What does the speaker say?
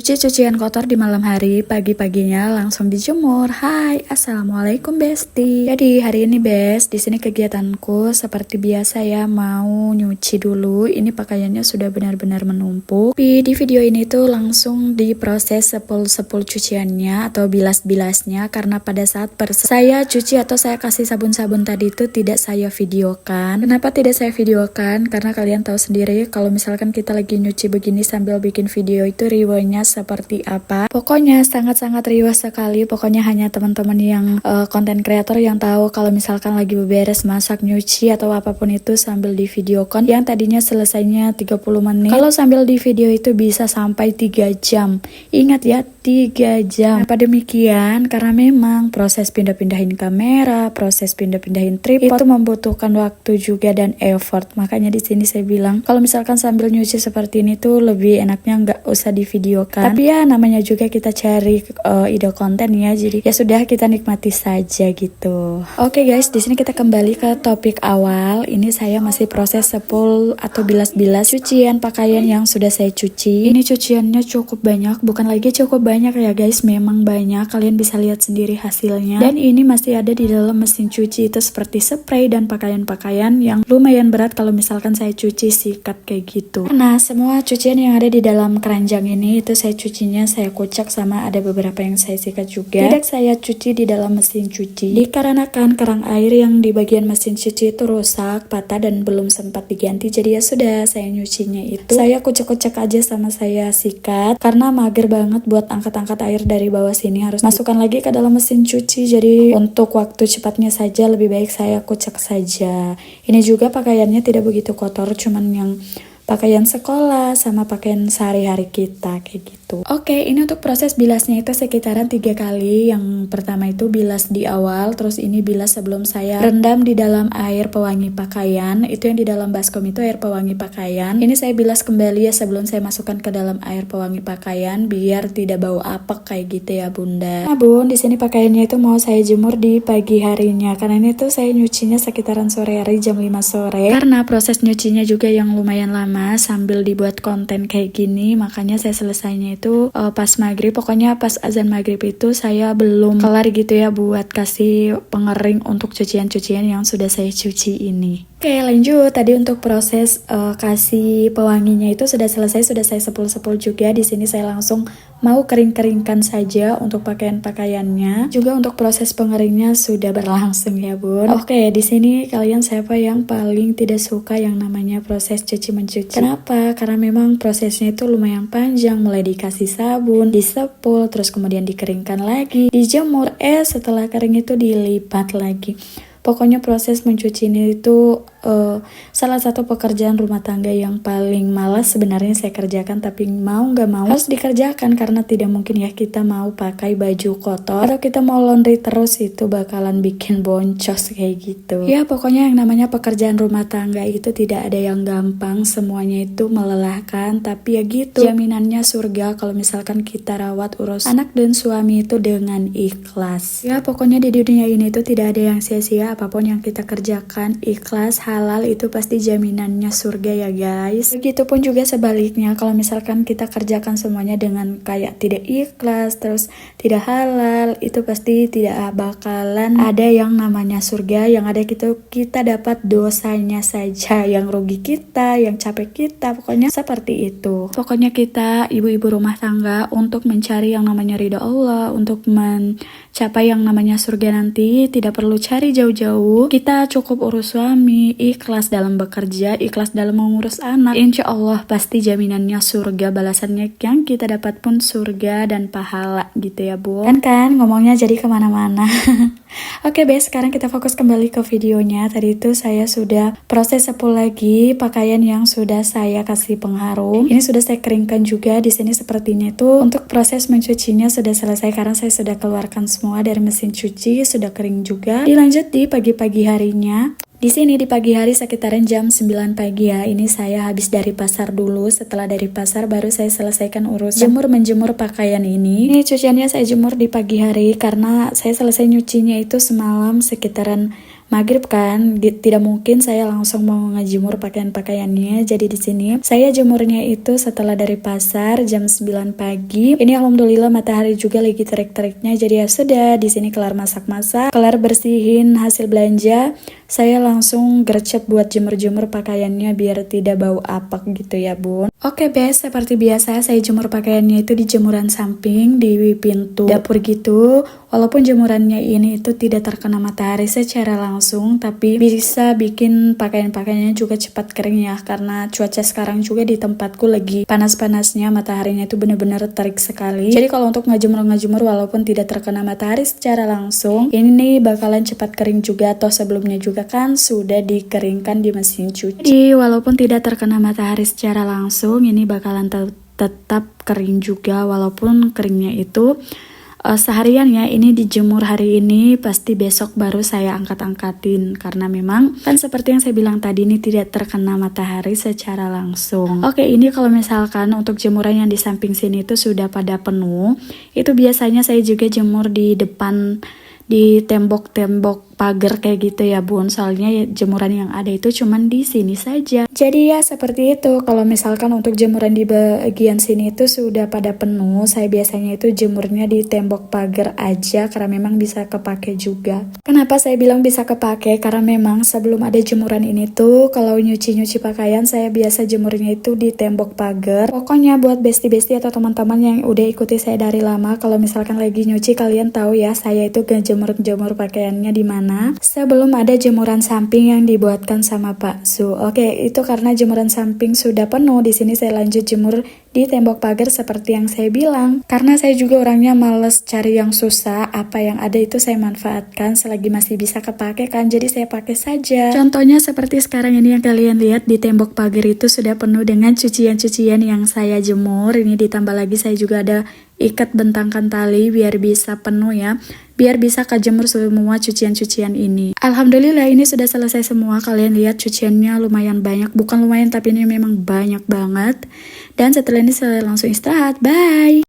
Cuci cucian kotor di malam hari, pagi-paginya langsung dijemur. Hai, assalamualaikum Besti. Jadi hari ini Bes, di sini kegiatanku seperti biasa ya, mau nyuci dulu. Ini pakaiannya sudah benar-benar menumpuk. Tapi di video ini tuh langsung diproses sepul cuciannya atau bilas-bilasnya, karena pada saat saya cuci atau saya kasih sabun-sabun tadi itu tidak saya videokan. Kenapa tidak saya videokan? Karena kalian tahu sendiri kalau misalkan kita lagi nyuci begini sambil bikin video itu riwanya seperti apa. Pokoknya sangat-sangat riwah sekali. Pokoknya hanya teman-teman yang konten kreator yang tahu kalau misalkan lagi beberes, masak, nyuci atau apapun itu sambil di videokan, yang tadinya selesainya 30 menit, kalau sambil di video itu bisa sampai 3 jam. Ingat ya, 3 jam. Kenapa demikian? Karena memang proses pindah-pindahin kamera, proses pindah-pindahin tripod itu membutuhkan waktu juga dan effort. Makanya di sini saya bilang kalau misalkan sambil nyuci seperti ini tuh lebih enaknya nggak usah di video kan. Tapi ya namanya juga kita cari ide konten ya, jadi ya sudah kita nikmati saja gitu. Oke guys, di sini kita kembali ke topik awal. Ini saya masih proses sepul atau bilas-bilas cucian pakaian yang sudah saya cuci. Ini cuciannya cukup banyak, bukan lagi cukup banyak ya guys, memang banyak. Kalian bisa lihat sendiri hasilnya. Dan ini masih ada di dalam mesin cuci, itu seperti spray dan pakaian-pakaian yang lumayan berat kalau misalkan saya cuci sikat kayak gitu. Nah, semua cucian yang ada di dalam keranjang ini itu saya cucinya saya kocak, sama ada beberapa yang saya sikat juga. Tidak saya cuci di dalam mesin cuci dikarenakan kerang air yang di bagian mesin cuci itu rusak, patah dan belum sempat diganti. Jadi ya sudah, saya nyucinya itu saya kocak-kocak aja sama saya sikat, karena mager banget buat angkat-angkat air dari bawah sini, harus masukkan lagi ke dalam mesin cuci. Jadi untuk waktu cepatnya saja lebih baik saya kocak saja. Ini juga pakaiannya tidak begitu kotor, cuman yang pakaian sekolah sama pakaian sehari-hari kita kayak gitu. Oke, ini untuk proses bilasnya itu sekitaran 3 kali. Yang pertama itu bilas di awal, terus ini bilas sebelum saya rendam di dalam air pewangi pakaian. Itu yang di dalam baskom itu air pewangi pakaian. Ini saya bilas kembali ya sebelum saya masukkan ke dalam air pewangi pakaian biar tidak bau apek kayak gitu ya Bunda. Nah Bun, di sini pakaiannya itu mau saya jemur di pagi harinya, karena ini tuh saya nyucinya sekitaran sore hari jam 5 sore. Karena proses nyucinya juga yang lumayan lama sambil dibuat konten kayak gini, makanya saya selesainya itu pas maghrib. Pokoknya pas azan maghrib itu saya belum kelar gitu ya buat kasih pengering untuk cucian-cucian yang sudah saya cuci ini. Oke lanjut, tadi untuk proses kasih pewanginya itu sudah selesai, sudah saya sepul-sepul juga. Di sini saya langsung mau kering-keringkan saja untuk pakaian-pakaiannya. Juga untuk proses pengeringnya sudah berlangsung ya Bun. Oke, di sini kalian siapa yang paling tidak suka yang namanya proses cuci mencuci? Kenapa? Karena memang prosesnya itu lumayan panjang, mulai dikasih sabun, disepul, terus kemudian dikeringkan lagi, dijemur, setelah kering itu dilipat lagi. Pokoknya proses mencuci ini itu salah satu pekerjaan rumah tangga yang paling malas sebenarnya saya kerjakan, tapi mau nggak mau harus dikerjakan karena tidak mungkin ya kita mau pakai baju kotor atau kita mau laundry terus, itu bakalan bikin boncos kayak gitu. Ya pokoknya yang namanya pekerjaan rumah tangga itu tidak ada yang gampang, semuanya itu melelahkan, tapi ya gitu jaminannya surga kalau misalkan kita rawat urus anak dan suami itu dengan ikhlas. Ya pokoknya di dunia ini itu tidak ada yang sia-sia, apapun yang kita kerjakan ikhlas halal itu pasti jaminannya surga ya guys. Begitupun juga sebaliknya, kalau misalkan kita kerjakan semuanya dengan kayak tidak ikhlas terus tidak halal, itu pasti tidak bakalan ada yang namanya surga. Yang ada gitu kita dapat dosanya saja, yang rugi kita, yang capek kita, pokoknya seperti itu. Pokoknya kita ibu-ibu rumah tangga untuk mencari yang namanya ridha Allah, untuk mencapai yang namanya surga nanti tidak perlu cari jauh-jauh. Kita cukup urus suami, ikhlas dalam bekerja, ikhlas dalam mengurus anak, insya Allah pasti jaminannya surga, balasannya yang kita dapat pun surga dan pahala gitu ya Bu. Kan ngomongnya jadi kemana-mana. Oke Bes, sekarang kita fokus kembali ke videonya. Tadi itu saya sudah proses sepul lagi pakaian yang sudah saya kasih pengharum. Ini sudah saya keringkan juga. Di sini sepertinya itu untuk proses mencucinya sudah selesai karena saya sudah keluarkan semua dari mesin cuci, sudah kering juga. Dilanjut di pagi-pagi harinya. Di sini di pagi hari sekitaran jam 9 pagi ya. Ini saya habis dari pasar dulu. Setelah dari pasar baru saya selesaikan urus menjemur pakaian ini. Ini cuciannya saya jemur di pagi hari karena saya selesai nyucinya itu semalam sekitaran maghrib kan, tidak mungkin saya langsung mau ngejemur pakaian-pakaiannya. Jadi di sini saya jemurnya itu setelah dari pasar jam 9 pagi. Ini alhamdulillah matahari juga lagi terik-teriknya. Jadi ya sudah, di sini kelar masak-masak, kelar bersihin hasil belanja, saya langsung gercep buat jemur-jemur pakaiannya biar tidak bau apak gitu ya bun. Oke bes, seperti biasa saya jemur pakaiannya itu di jemuran samping di pintu dapur gitu. Walaupun jemurannya ini itu tidak terkena matahari secara langsung, tapi bisa bikin pakaian-pakaiannya juga cepat kering ya, karena cuaca sekarang juga di tempatku lagi panas-panasnya, mataharinya itu benar-benar terik sekali. Jadi kalau untuk ngejemur walaupun tidak terkena matahari secara langsung, ini nih bakalan cepat kering juga, atau sebelumnya juga kan sudah dikeringkan di mesin cuci. Jadi walaupun tidak terkena matahari secara langsung, ini bakalan tetap kering juga, walaupun keringnya itu seharian ya. Ini dijemur hari ini, pasti besok baru saya angkat-angkatin, karena memang kan seperti yang saya bilang tadi, ini tidak terkena matahari secara langsung. Oke, ini kalau misalkan untuk jemuran yang di samping sini itu sudah pada penuh, itu biasanya saya juga jemur di depan, di tembok-tembok pagar kayak gitu ya bun, soalnya ya, jemuran yang ada itu cuman di sini saja. Jadi ya seperti itu. Kalau misalkan untuk jemuran di bagian sini itu sudah pada penuh, saya biasanya itu jemurnya di tembok pagar aja, karena memang bisa kepake juga. Kenapa saya bilang bisa kepake? Karena memang sebelum ada jemuran ini tuh, kalau nyuci-nyuci pakaian saya biasa jemurnya itu di tembok pagar. Pokoknya buat besti-besti atau teman-teman yang udah ikuti saya dari lama, kalau misalkan lagi nyuci kalian tahu ya, saya itu jemur pakaiannya di mana sebelum ada jemuran samping yang dibuatkan sama Pak Su. Oke, itu karena jemuran samping sudah penuh. Di sini saya lanjut jemur di tembok pagar seperti yang saya bilang. Karena saya juga orangnya males cari yang susah, apa yang ada itu saya manfaatkan selagi masih bisa kepake kan. Jadi saya pakai saja. Contohnya seperti sekarang ini yang kalian lihat, di tembok pagar itu sudah penuh dengan cucian-cucian yang saya jemur. Ini ditambah lagi saya juga ada ikat bentangkan tali biar bisa penuh ya, biar bisa kejemur semua cucian-cucian ini. Alhamdulillah ini sudah selesai semua. Kalian lihat cuciannya lumayan banyak, bukan lumayan tapi ini memang banyak banget. Dan setelah ini saya langsung istirahat, bye.